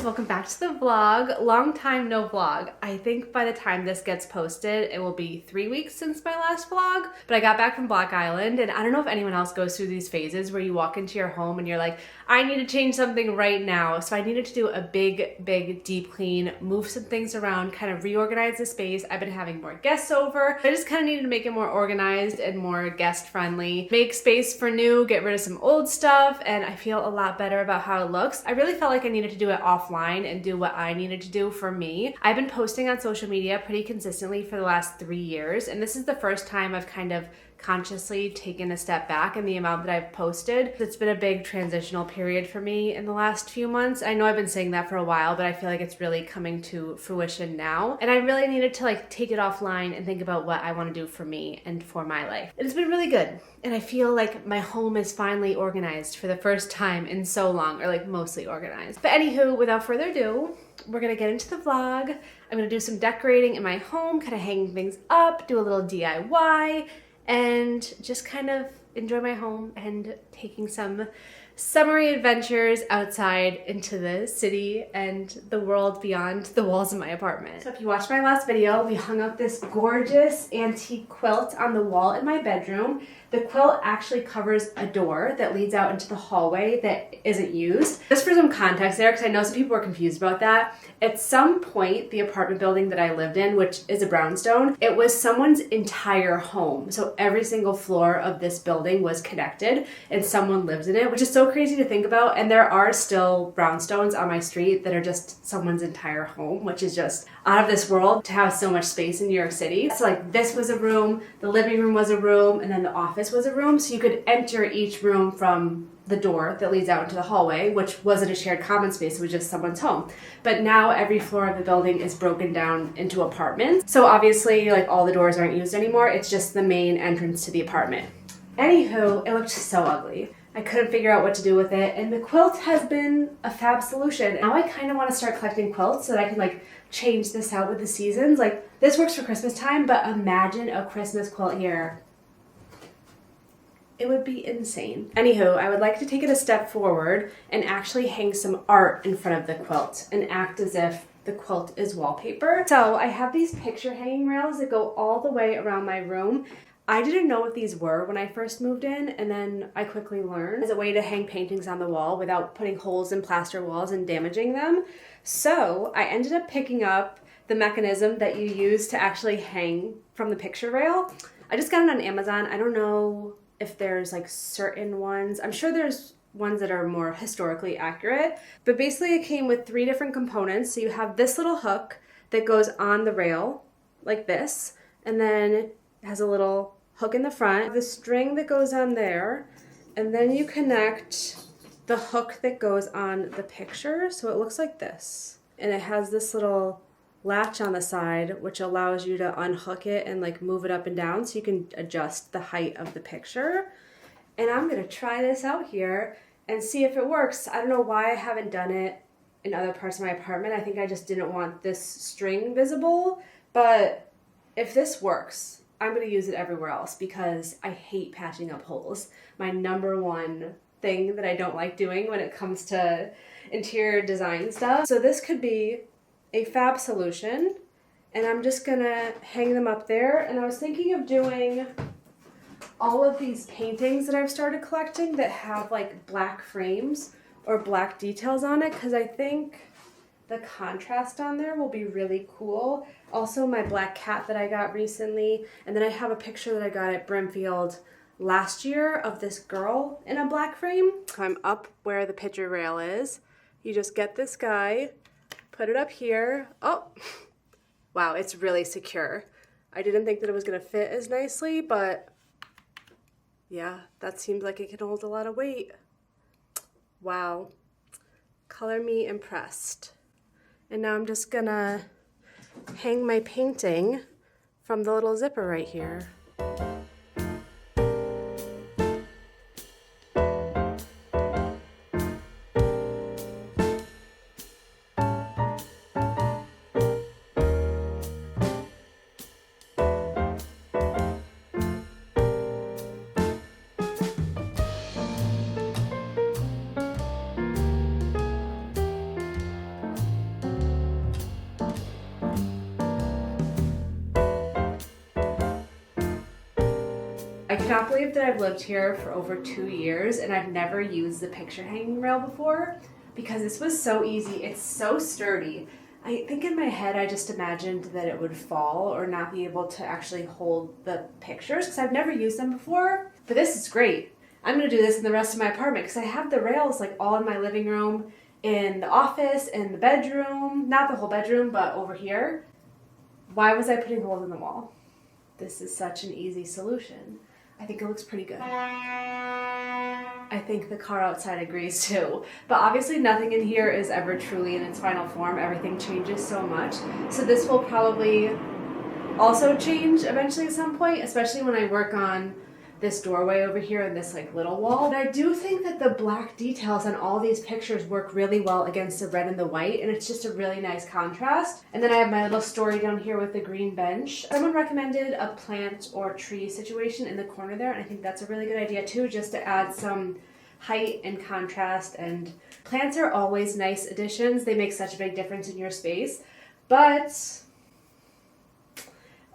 welcome back to the vlog. Long time no vlog. I think by the time this gets posted, it will be 3 weeks since my last vlog, but I got back from Block Island, and I don't know if anyone else goes through these phases where you walk into your home and you're like, I need to change something right now. So I needed to do a big deep clean, move some things around, kind of reorganize the space. I've been having more guests over. I just kind of needed to make it more organized and more guest friendly, make space for new, get rid of some old stuff, and I feel a lot better about how it looks. I really felt like I needed to do it offline and do what I needed to do for me. I've been posting on social media pretty consistently for the last 3 years, and this is the first time I've kind of consciously taken a step back in the amount that I've posted. It's been a big transitional period for me in the last few months. I know I've been saying that for a while, but I feel like it's really coming to fruition now. And I really needed to take it offline and think about what I want to do for me and for my life. It's been really good. And I feel like my home is finally organized for the first time in so long, or mostly organized. But anywho, without further ado, we're gonna get into the vlog. I'm gonna do some decorating in my home, kind of hanging things up, do a little DIY, and just kind of enjoy my home and taking some summery adventures outside into the city and the world beyond the walls of my apartment. So if you watched my last video, we hung up this gorgeous antique quilt on the wall in my bedroom. The quilt actually covers a door that leads out into the hallway that isn't used. Just for some context there, because I know some people are confused about that, at some point, the apartment building that I lived in, which is a brownstone, it was someone's entire home. So every single floor of this building was connected and someone lives in it, which is so crazy to think about. And there are still brownstones on my street that are just someone's entire home, which is just out of this world to have so much space in New York City. So this was a room, the living room was a room, and then the office was a room. So you could enter each room from the door that leads out into the hallway, which wasn't a shared common space, it was just someone's home. But now every floor of the building is broken down into apartments. So obviously all the doors aren't used anymore, it's just the main entrance to the apartment. Anywho, it looked so ugly. I couldn't figure out what to do with it, and the quilt has been a fab solution. Now I kind of want to start collecting quilts so that I can change this out with the seasons. This works for Christmas time, but imagine a Christmas quilt here. It would be insane. Anywho, I would like to take it a step forward and actually hang some art in front of the quilt and act as if the quilt is wallpaper. So I have these picture hanging rails that go all the way around my room. I didn't know what these were when I first moved in, and then I quickly learned as a way to hang paintings on the wall without putting holes in plaster walls and damaging them. So I ended up picking up the mechanism that you use to actually hang from the picture rail. I just got it on Amazon. I don't know if there's certain ones. I'm sure there's ones that are more historically accurate, but basically it came with 3 different components. So you have this little hook that goes on the rail like this, and then it has a little hook in the front, the string that goes on there, and then you connect the hook that goes on the picture. So it looks like this, and it has this little latch on the side which allows you to unhook it and move it up and down so you can adjust the height of the picture. And I'm gonna try this out here and see if it works. I don't know why I haven't done it in other parts of my apartment. I think I just didn't want this string visible, but if this works, I'm gonna use it everywhere else because I hate patching up holes. My number one thing that I don't like doing when it comes to interior design stuff. So this could be a fab solution, and I'm just gonna hang them up there. And I was thinking of doing all of these paintings that I've started collecting that have black frames or black details on it, because I think the contrast on there will be really cool. Also my black cat that I got recently, and then I have a picture that I got at Brimfield last year of this girl in a black frame. I'm up where the picture rail is. You just get this guy, put it up here. Oh, wow, it's really secure. I didn't think that it was gonna fit as nicely, but yeah, that seems like it can hold a lot of weight. Wow, color me impressed. And now I'm just gonna hang my painting from the little zipper right here. cannot believe that I've lived here for over 2 years and I've never used the picture hanging rail before because this was so easy. It's so sturdy. I think in my head I just imagined that it would fall or not be able to actually hold the pictures because I've never used them before. But this is great. I'm going to do this in the rest of my apartment because I have the rails like all in my living room, in the office, in the bedroom. Not the whole bedroom, but over here. Why was I putting holes in the wall? This is such an easy solution. I think it looks pretty good. I think the car outside agrees too. But obviously nothing in here is ever truly in its final form. Everything changes so much. So this will probably also change eventually at some point, especially when I work on this doorway over here and this like little wall. But I do think that the black details on all these pictures work really well against the red and the white, and it's just a really nice contrast. And then I have my little story down here with the green bench. Someone recommended a plant or tree situation in the corner there, and I think that's a really good idea too, just to add some height and contrast. And plants are always nice additions. They make such a big difference in your space, but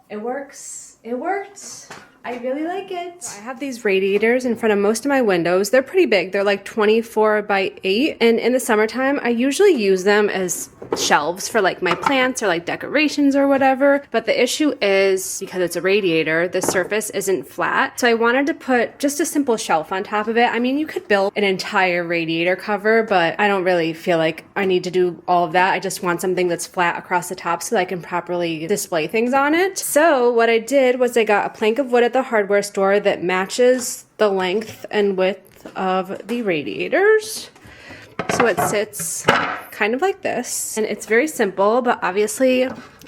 it works. It worked. I really like it. I have these radiators in front of most of my windows. They're pretty big. They're like 24 by 8. And in the summertime, I usually use them as shelves for like my plants or like decorations or whatever. But the issue is because it's a radiator, the surface isn't flat. So I wanted to put just a simple shelf on top of it. I mean, you could build an entire radiator cover, but I don't really feel like I need to do all of that. I just want something that's flat across the top so that I can properly display things on it. So what I did was I got a plank of wood at the hardware store that matches the length and width of the radiators. So it sits kind of like this, and it's very simple, but obviously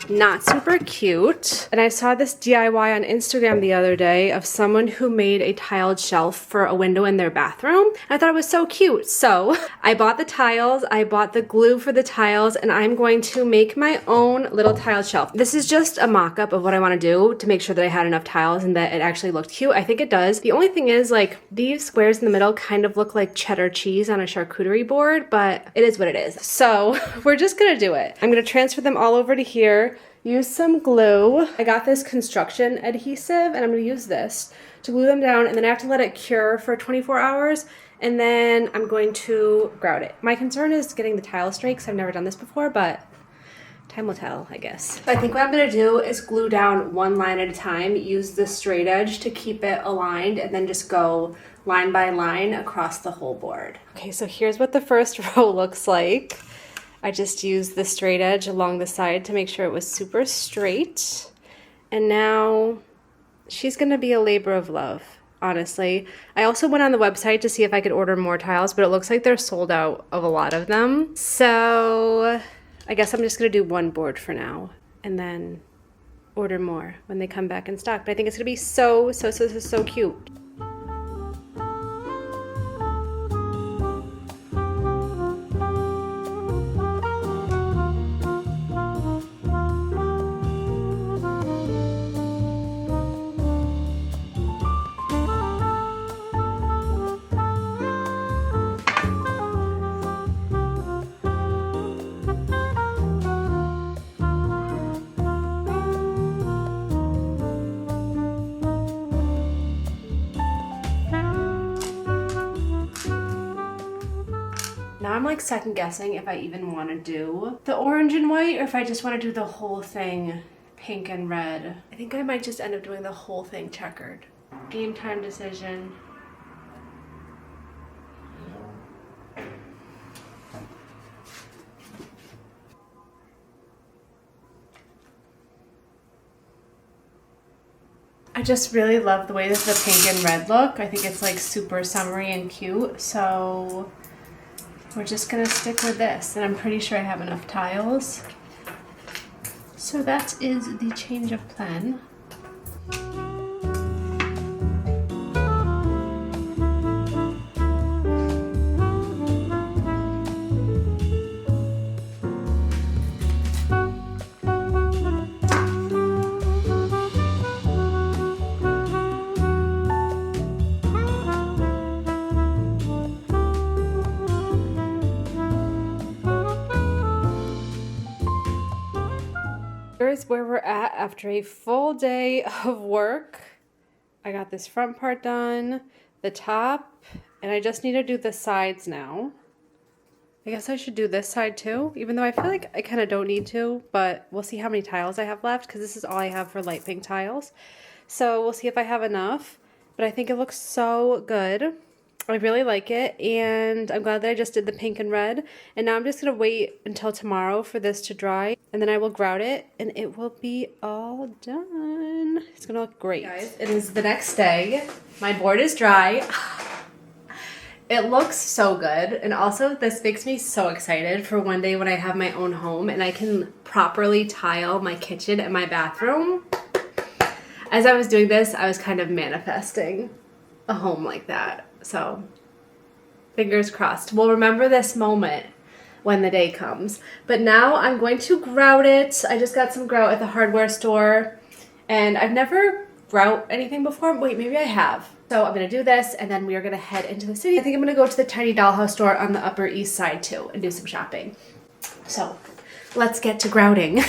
not super cute. And I saw this DIY on Instagram the other day of someone who made a tiled shelf for a window in their bathroom. And I thought it was so cute. So I bought the tiles, I bought the glue for the tiles, and I'm going to make my own little tiled shelf. This is just a mock-up of what I want to do to make sure that I had enough tiles and that it actually looked cute. I think it does. The only thing is, like, these squares in the middle kind of look like cheddar cheese on a charcuterie board, but it is what it is. So we're just gonna do it. I'm gonna transfer them all over to here. Use some glue. I got this construction adhesive and I'm gonna use this to glue them down, and then I have to let it cure for 24 hours and then I'm going to grout it. My concern is getting the tile straight because I've never done this before, but time will tell, I guess. So I think what I'm gonna do is glue down one line at a time, use the straight edge to keep it aligned, and then just go line by line across the whole board. Okay, so here's what the first row looks like. I just used the straight edge along the side to make sure it was super straight. And now she's gonna be a labor of love, honestly. I also went on the website to see if I could order more tiles, but it looks like they're sold out of a lot of them. So I guess I'm just gonna do one board for now and then order more when they come back in stock. But I think it's gonna be so cute. Now I'm like second guessing if I even want to do the orange and white or if I just want to do the whole thing pink and red. I think I might just end up doing the whole thing checkered. Game time decision. I just really love the way that the pink and red look. I think it's like super summery and cute, so we're just gonna stick with this, and I'm pretty sure I have enough tiles. So that is the change of plan. Here's where we're at after a full day of work. I got this front part done, the top, and I just need to do the sides now. I guess I should do this side too, even though I feel like I kind of don't need to, but we'll see how many tiles I have left because this is all I have for light pink tiles. So we'll see if I have enough, but I think it looks so good. I really like it, and I'm glad that I just did the pink and red, and now I'm just going to wait until tomorrow for this to dry, and then I will grout it, and it will be all done. It's going to look great. Guys, it is the next day. My board is dry. It looks so good, and also this makes me so excited for one day when I have my own home and I can properly tile my kitchen and my bathroom. As I was doing this, I was kind of manifesting a home like that. So, fingers crossed. We'll remember this moment when the day comes. But now I'm going to grout it. I just got some grout at the hardware store, and I've never grout anything before. Wait, maybe I have. So I'm going to do this, and then we are going to head into the city. I think I'm going to go to the Tiny Dollhouse store on the Upper East Side too and do some shopping. So let's get to grouting.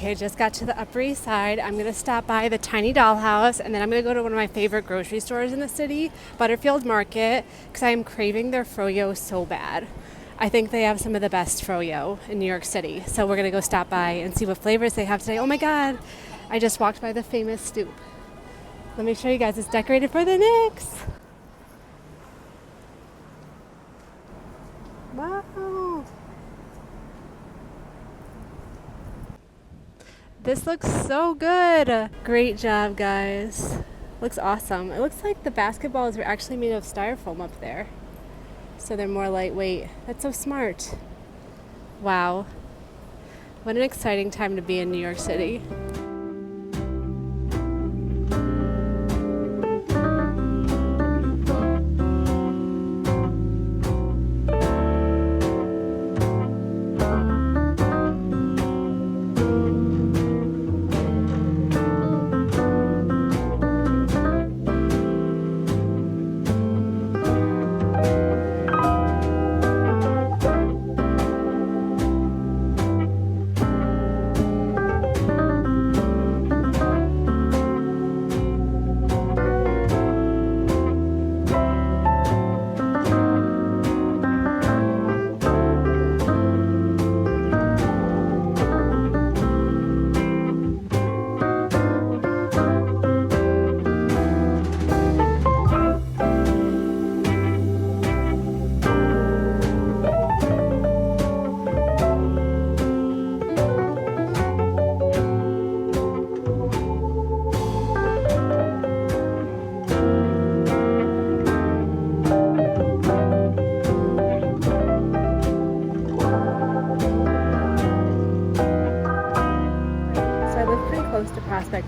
I just got to the Upper East Side. I'm going to stop by the Tiny Dollhouse, and then I'm going to go to one of my favorite grocery stores in the city, Butterfield Market, because I am craving their froyo so bad. I think they have some of the best froyo in New York City. So we're going to go stop by and see what flavors they have today. Oh my God, I just walked by the famous stoop. Let me show you guys. It's decorated for the Knicks. Wow. This looks so good. Great job, guys. Looks awesome. It looks like the basketballs are actually made of styrofoam up there, so they're more lightweight. That's so smart. Wow. What an exciting time to be in New York City.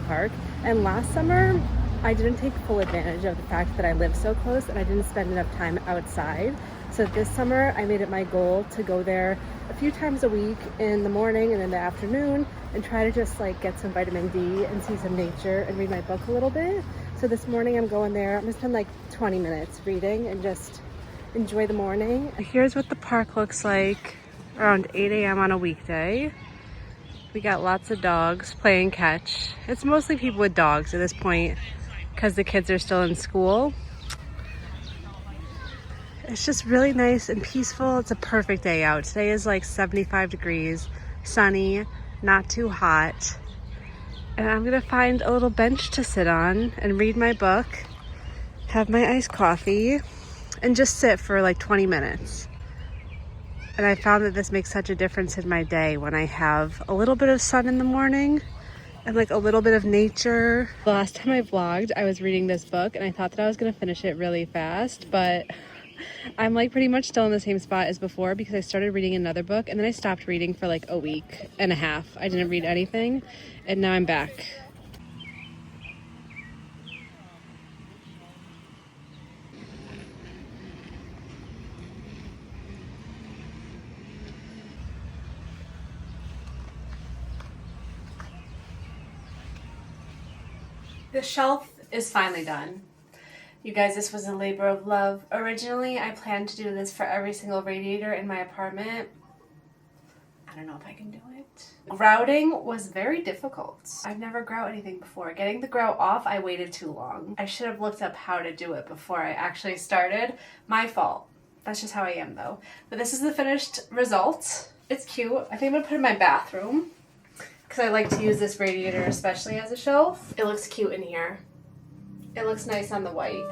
Park, and last summer I didn't take full advantage of the fact that I live so close and I didn't spend enough time outside. So this summer I made it my goal to go there a few times a week in the morning and in the afternoon and try to just like get some vitamin D and see some nature and read my book a little bit. So this morning I'm going there. I'm gonna spend like 20 minutes reading and just enjoy the morning. Here's what the park looks like around 8 a.m. on a weekday. We got lots of dogs playing catch. It's mostly people with dogs at this point because the kids are still in school. It's just really nice and peaceful. It's a perfect day out. Today is like 75 degrees, sunny, not too hot. And I'm gonna find a little bench to sit on and read my book, have my iced coffee, and just sit for like 20 minutes. And I found that this makes such a difference in my day when I have a little bit of sun in the morning and like a little bit of nature. The last time I vlogged, I was reading this book and I thought that I was gonna finish it really fast, but I'm like pretty much still in the same spot as before because I started reading another book and then I stopped reading for like a week and a half. I didn't read anything and now I'm back. The shelf is finally done. You guys, this was a labor of love. Originally, I planned to do this for every single radiator in my apartment. I don't know if I can do it. Grouting was very difficult. I've never grout anything before. Getting the grout off, I waited too long. I should have looked up how to do it before I actually started. My fault. That's just how I am though. But this is the finished result. It's cute. I think I'm gonna put it in my bathroom because I like to use this radiator especially as a shelf. It looks cute in here. It looks nice on the white.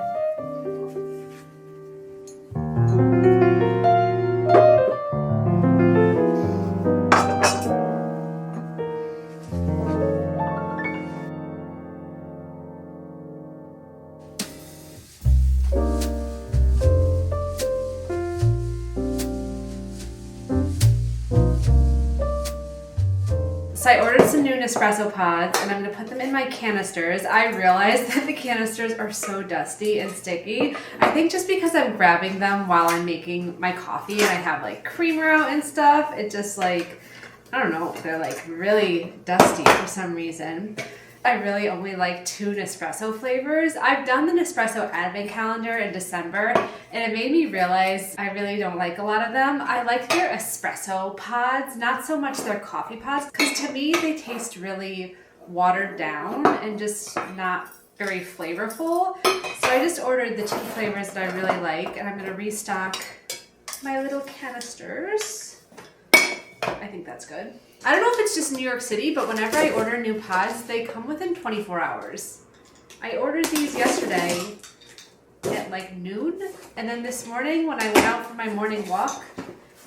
So I ordered some new Nespresso pods and I'm gonna put them in my canisters. I realized that the canisters are so dusty and sticky. I think just because I'm grabbing them while I'm making my coffee and I have like creamer out and stuff, it just like, I don't know, they're like really dusty for some reason. I really only like 2 Nespresso flavors. I've done the Nespresso advent calendar in December and it made me realize I really don't like a lot of them. I like their espresso pods, not so much their coffee pods, because to me they taste really watered down and just not very flavorful. So I just ordered the 2 flavors that I really like and I'm gonna restock my little canisters. I think that's good. I don't know if it's just New York City, but whenever I order new pods, they come within 24 hours. I ordered these yesterday at like noon, and then this morning when I went out for my morning walk,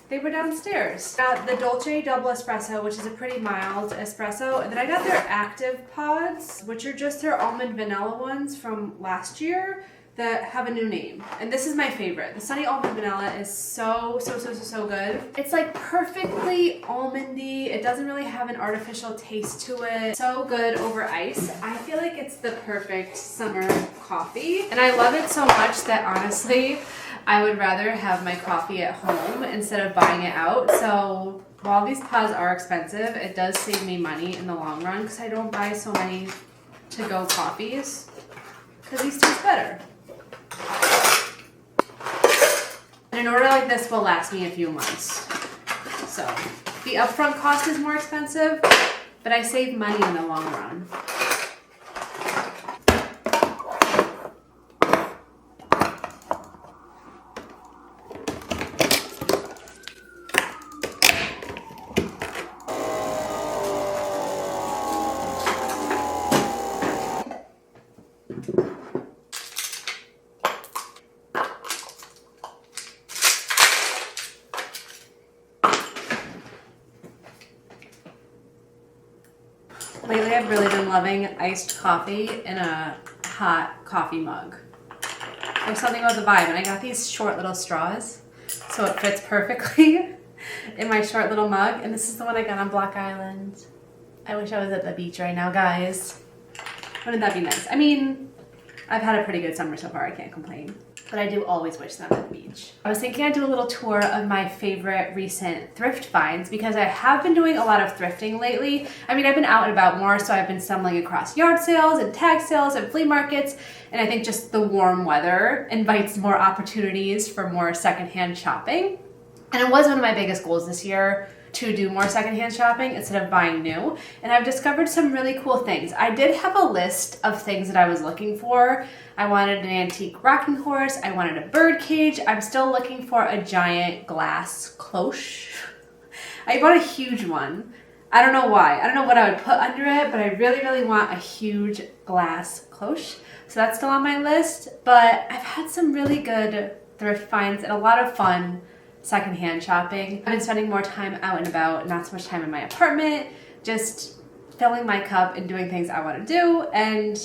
they were downstairs. Got the Dolce Double Espresso, which is a pretty mild espresso, and then I got their active pods, which are just their almond vanilla ones from last year that have a new name. And this is my favorite. The Sunny Almond Vanilla is so good. It's like perfectly almondy. It doesn't really have an artificial taste to it. So good over ice. I feel like it's the perfect summer coffee. And I love it so much that honestly, I would rather have my coffee at home instead of buying it out. So while these pods are expensive, it does save me money in the long run because I don't buy so many to-go coffees because these taste better. And an order like this will last me a few months. So the upfront cost is more expensive, but I save money in the long run. Lately, I've really been loving iced coffee in a hot coffee mug. There's something about the vibe, and I got these short little straws, so it fits perfectly in my short little mug, and this is the one I got on Block Island. I wish I was at the beach right now, guys. Wouldn't that be nice? I mean, I've had a pretty good summer so far, I can't complain. But I do always wish them at the beach. I was thinking I'd do a little tour of my favorite recent thrift finds because I have been doing a lot of thrifting lately. I mean, I've been out and about more, so I've been stumbling across yard sales and tag sales and flea markets, and I think just the warm weather invites more opportunities for more secondhand shopping. And it was one of my biggest goals this year to do more secondhand shopping instead of buying new. And I've discovered some really cool things. I did have a list of things that I was looking for. I wanted an antique rocking horse. I wanted a bird cage. I'm still looking for a giant glass cloche. I want a huge one. I don't know why. I don't know what I would put under it, but I really want a huge glass cloche. So that's still on my list, but I've had some really good thrift finds and a lot of fun secondhand shopping. I've been spending more time out and about, not so much time in my apartment, just filling my cup and doing things I want to do, and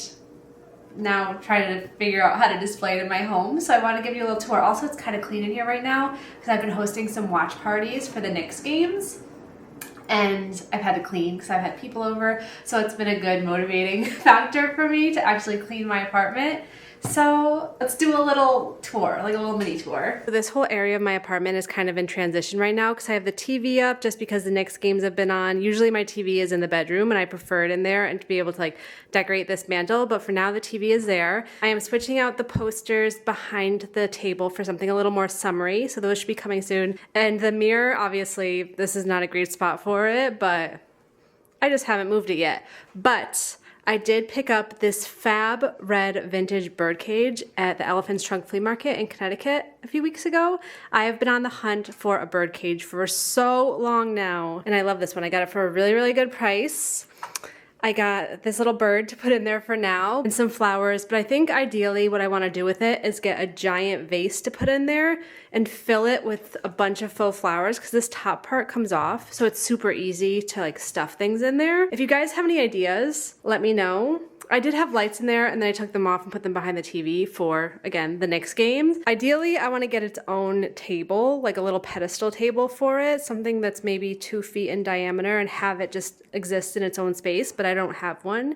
now trying to figure out how to display it in my home. So I want to give you a little tour. Also, it's kind of clean in here right now because I've been hosting some watch parties for the Knicks games, and I've had to clean because I've had people over. So it's been a good motivating factor for me to actually clean my apartment. So let's do a little tour, like a little mini tour. So this whole area of my apartment is kind of in transition right now because I have the TV up just because the Knicks games have been on. Usually my TV is in the bedroom and I prefer it in there and to be able to like decorate this mantle, but for now the TV is there. I am switching out the posters behind the table for something a little more summery, so those should be coming soon. And the mirror, obviously, this is not a great spot for it, but I just haven't moved it yet. But I did pick up this fab red vintage birdcage at the Elephant's Trunk Flea Market in Connecticut a few weeks ago. I have been on the hunt for a birdcage for so long now, and I love this one. I got it for a really, really good price. I got this little bird to put in there for now and some flowers, but I think ideally what I want to do with it is get a giant vase to put in there and fill it with a bunch of faux flowers because this top part comes off, so it's super easy to like stuff things in there. If you guys have any ideas, let me know. I did have lights in there and then I took them off and put them behind the TV for, again, the Knicks games. Ideally, I want to get its own table, like a little pedestal table for it, something that's maybe 2 feet in diameter and have it just exist in its own space, but I don't have one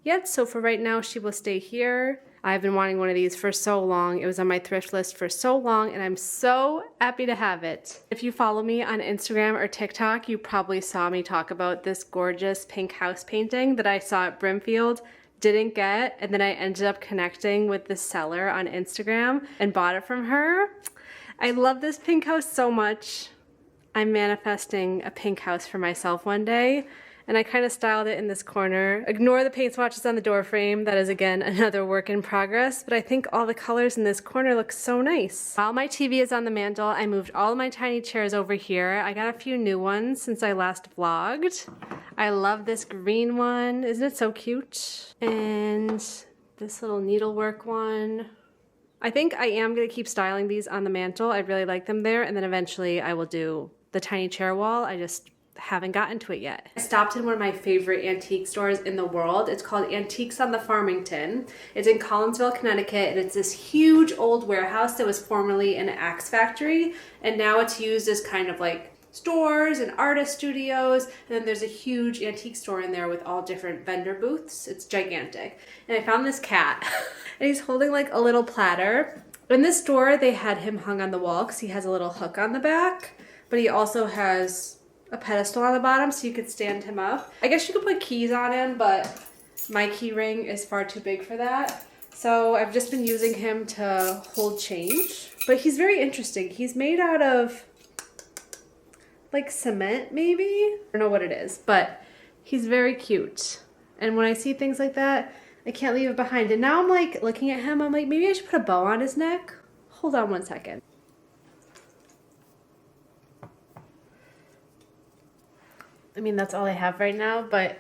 yet, so for right now, she will stay here. I've been wanting one of these for so long. It was on my thrift list for so long, and I'm so happy to have it. If you follow me on Instagram or TikTok, you probably saw me talk about this gorgeous pink house painting that I saw at Brimfield, didn't get, and then I ended up connecting with the seller on Instagram and bought it from her. I love this pink house so much. I'm manifesting a pink house for myself one day, and I kind of styled it in this corner. Ignore the paint swatches on the door frame. That is, again, another work in progress, but I think all the colors in this corner look so nice. While my TV is on the mantle, I moved all my tiny chairs over here. I got a few new ones since I last vlogged. I love this green one. Isn't it so cute? And this little needlework one. I think I am going to keep styling these on the mantle. I really like them there, and then eventually I will do the tiny chair wall. I just haven't gotten to it yet. I stopped in one of my favorite antique stores in the world. It's called Antiques on the Farmington. It's in Collinsville, Connecticut, and it's this huge old warehouse that was formerly an axe factory, and now it's used as kind of like stores and artist studios, and then there's a huge antique store in there with all different vendor booths. It's gigantic. And I found this cat, and he's holding like a little platter. In this store, they had him hung on the wall because he has a little hook on the back, but he also has a pedestal on the bottom so you could stand him up. I guess you could put keys on him, but my key ring is far too big for that. So I've just been using him to hold change. But he's very interesting. He's made out of like cement, maybe? I don't know what it is, but he's very cute. And when I see things like that, I can't leave it behind. And now I'm like looking at him, I'm like, maybe I should put a bow on his neck. Hold on one second. I mean, that's all I have right now, but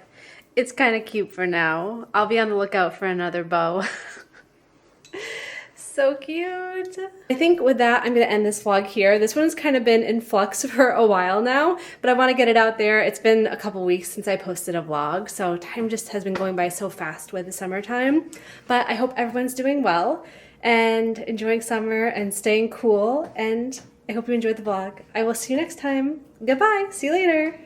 it's kind of cute for now. I'll be on the lookout for another bow. So cute. I think with that, I'm going to end this vlog here. This one's kind of been in flux for a while now, but I want to get it out there. It's been a couple weeks since I posted a vlog, so time just has been going by so fast with the summertime. But I hope everyone's doing well and enjoying summer and staying cool, and I hope you enjoyed the vlog. I will see you next time. Goodbye. See you later.